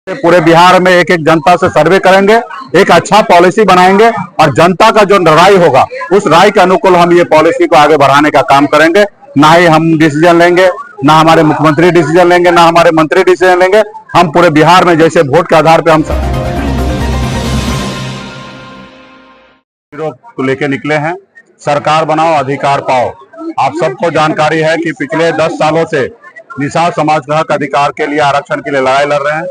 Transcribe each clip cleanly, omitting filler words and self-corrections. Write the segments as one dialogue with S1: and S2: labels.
S1: पूरे बिहार में एक एक जनता से सर्वे करेंगे, एक अच्छा पॉलिसी बनाएंगे और जनता का जो राय होगा उस राय के अनुकूल हम ये पॉलिसी को आगे बढ़ाने का काम करेंगे। ना ही हम डिसीजन लेंगे, ना हमारे मुख्यमंत्री डिसीजन लेंगे, ना हमारे मंत्री डिसीजन लेंगे। हम पूरे बिहार में जैसे वोट के आधार पर हम को लेके निकले हैं, सरकार बनाओ अधिकार पाओ। आप सबको जानकारी है कि पिछले 10 सालों से निषाद समाज का हक अधिकार के लिए, आरक्षण के लिए लड़ाई लड़ रहे हैं,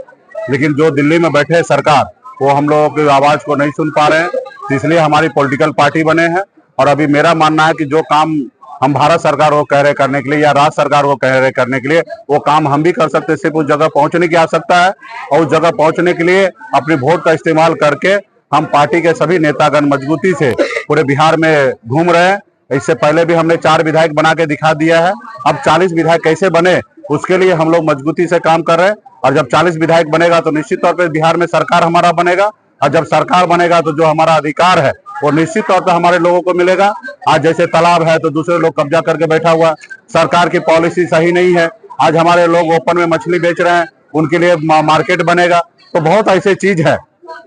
S1: लेकिन जो दिल्ली में बैठे सरकार वो हम लोगों की आवाज को नहीं सुन पा रहे हैं। तो इसलिए हमारी पॉलिटिकल पार्टी बने हैं और अभी मेरा मानना है कि जो काम हम भारत सरकार को कह रहे करने के लिए या राज्य सरकार को कह रहे करने के लिए, वो काम हम भी कर सकते हैं। सिर्फ उस जगह पहुंचने की आवश्यकता है और उस जगह पहुंचने के लिए अपने वोट का इस्तेमाल करके हम पार्टी के सभी नेतागण मजबूती से पूरे बिहार में घूम रहे हैं। इससे पहले भी हमने 4 विधायक बना के दिखा दिया है। अब 40 विधायक कैसे बने उसके लिए हम लोग मजबूती से काम कर रहे हैं और जब 40 विधायक बनेगा तो निश्चित तौर पे बिहार में सरकार हमारा बनेगा और जब सरकार बनेगा तो जो हमारा अधिकार है वो निश्चित तौर पे हमारे लोगों को मिलेगा। आज जैसे तालाब है तो दूसरे लोग कब्जा करके बैठा हुआ, सरकार की पॉलिसी सही नहीं है। आज हमारे लोग ओपन में मछली बेच रहे हैं, उनके लिए मार्केट बनेगा। तो बहुत ऐसी चीज है।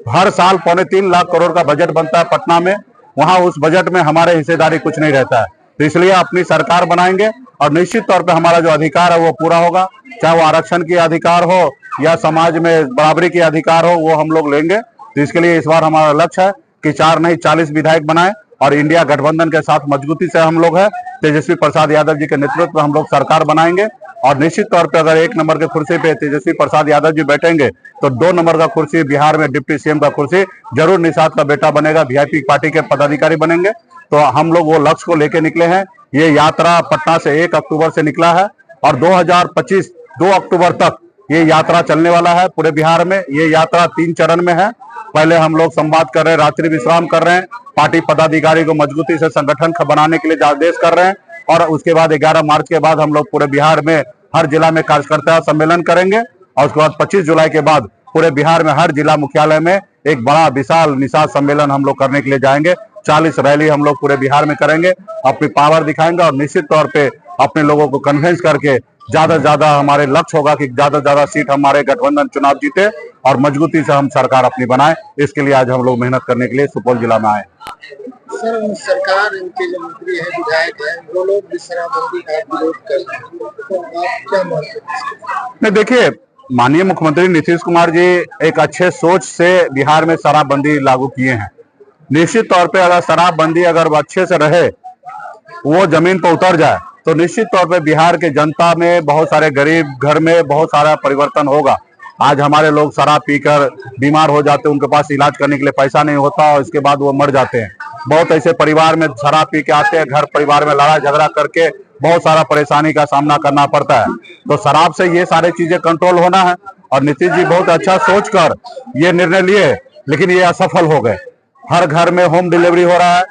S1: हर साल 3.25 लाख करोड़ का बजट बनता है पटना में, वहां उस बजट में हमारे हिस्सेदारी कुछ नहीं रहता है। तो इसलिए अपनी सरकार बनाएंगे और निश्चित तौर पे हमारा जो अधिकार है वो पूरा होगा, चाहे वो आरक्षण की अधिकार हो या समाज में बराबरी की अधिकार हो, वो हम लोग लेंगे। तो इसके लिए इस बार हमारा लक्ष्य है कि 4 नहीं 40 विधायक बनाए और इंडिया गठबंधन के साथ मजबूती से हम लोग है तेजस्वी प्रसाद यादव जी के नेतृत्व में हम लोग सरकार बनाएंगे। और निश्चित तौर पे अगर 1 नंबर के कुर्सी पे तेजस्वी प्रसाद यादव जी बैठेंगे तो 2 नंबर का कुर्सी बिहार में डिप्टी सीएम का कुर्सी जरूर निषाद का बेटा बनेगा, वीआईपी पार्टी के पदाधिकारी बनेंगे। तो हम लोग वो लक्ष्य को लेके निकले हैं। ये यात्रा पटना से 1 अक्टूबर से निकला है और 2025 2 अक्टूबर तक ये यात्रा चलने वाला है पूरे बिहार में। ये यात्रा 3 चरण में है। पहले हम लोग संवाद कर रहे हैं, रात्रि विश्राम कर रहे हैं, पार्टी पदाधिकारी को मजबूती से संगठन बनाने के लिए आदेश कर रहे हैं और उसके बाद 11 मार्च के बाद हम लोग पूरे बिहार में हर जिला में कार्यकर्ता सम्मेलन करेंगे और उसके बाद 25 जुलाई के बाद पूरे बिहार में हर जिला मुख्यालय में एक बड़ा विशाल निषाद सम्मेलन हम लोग करने के लिए जाएंगे। 40 रैली हम लोग पूरे बिहार में करेंगे, अपनी पावर दिखाएंगे और निश्चित तौर पे अपने लोगों को कन्विंस करके ज्यादा से ज्यादा हमारे लक्ष्य होगा कि ज्यादा से ज्यादा सीट हमारे गठबंधन चुनाव जीते और मजबूती से हम सरकार अपनी बनाए। इसके लिए आज हम लोग मेहनत करने के लिए सुपौल जिला में आए।
S2: सर, सरकार इनके जो मंत्री है, विधायक है, वो लोग शराबबंदी का विरोध कर रहे हैं, तो आप क्या मानते हैं?
S1: देखिए, माननीय मुख्यमंत्री नीतीश कुमार जी एक अच्छे सोच से बिहार में शराबबंदी लागू किए हैं। निश्चित तौर पे अगर शराबबंदी अगर अच्छे से रहे, वो जमीन पर उतर जाए तो निश्चित तौर पे बिहार के जनता में, बहुत सारे गरीब घर में बहुत सारा परिवर्तन होगा। आज हमारे लोग शराब पीकर बीमार हो जाते हैं, उनके पास इलाज करने के लिए पैसा नहीं होता और इसके बाद वो मर जाते हैं। बहुत ऐसे परिवार में शराब पी के आते हैं, घर परिवार में लड़ाई झगड़ा करके बहुत सारा परेशानी का सामना करना पड़ता है। तो शराब से ये सारी चीजें कंट्रोल होना है और नीतीश जी बहुत अच्छा सोच कर ये निर्णय लिए, लेकिन ये असफल हो गए। हर घर में होम डिलीवरी हो रहा है,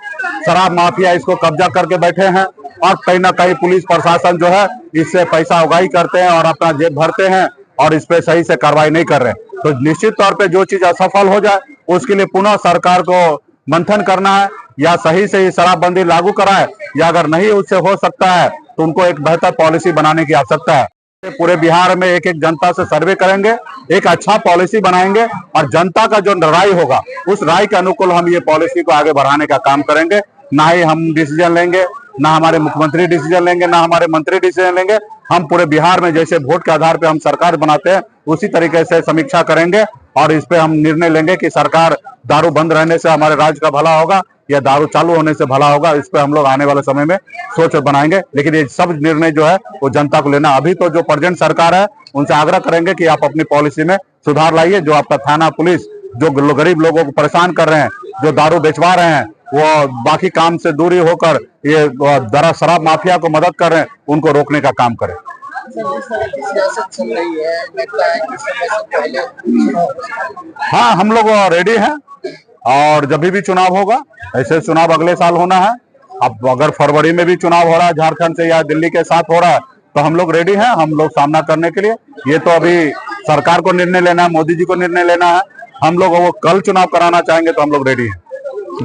S1: शराब माफिया इसको कब्जा करके बैठे हैं और कहीं ना कहीं पुलिस प्रशासन जो है इससे पैसा उगाही करते हैं और अपना जेब भरते हैं और इस पे सही से कार्रवाई नहीं कर रहे। तो निश्चित तौर पे जो चीज असफल हो जाए उसके लिए पुनः सरकार को मंथन करना है, या सही से ही शराबबंदी लागू कराए, या अगर नहीं उससे हो सकता है तो उनको एक बेहतर पॉलिसी बनाने की आवश्यकता है। पूरे बिहार में एक एक जनता से सर्वे करेंगे, एक अच्छा पॉलिसी बनाएंगे और जनता का जो राय होगा उस राय के अनुकूल हम ये पॉलिसी को आगे बढ़ाने का काम करेंगे। ना ही हम डिसीजन लेंगे, ना हमारे मुख्यमंत्री डिसीजन लेंगे, ना हमारे मंत्री डिसीजन लेंगे। हम पूरे बिहार में जैसे वोट के आधार पे हम सरकार बनाते हैं उसी तरीके से समीक्षा करेंगे और इस पे हम निर्णय लेंगे कि सरकार दारू बंद रहने से हमारे राज्य का भला होगा या दारू चालू होने से भला होगा। इस पे हम लोग आने वाले समय में सोच बनाएंगे, लेकिन ये सब निर्णय जो है वो जनता को लेना। अभी तो जो प्रेजेंट सरकार है उनसे आग्रह करेंगे कि आप अपनी पॉलिसी में सुधार लाइए। जो आपका थाना पुलिस जो गरीब लोगों को परेशान कर रहे हैं, जो दारू बेचवा रहे हैं, वो बाकी काम से दूरी होकर ये दरा शराब माफिया को मदद कर रहे हैं, उनको रोकने का काम करें।
S2: सियासत चल रही है, लगता है कि समय से पहले
S1: हाँ, हम लोग रेडी हैं और जब भी चुनाव होगा, ऐसे चुनाव अगले साल होना है। अब अगर फरवरी में भी चुनाव हो रहा है झारखंड से या दिल्ली के साथ हो रहा है तो हम लोग रेडी हैं, हम लोग सामना करने के लिए। ये तो अभी सरकार को निर्णय लेना है, मोदी जी को निर्णय लेना है। हम लोग वो कल चुनाव कराना चाहेंगे तो हम लोग रेडी हैं।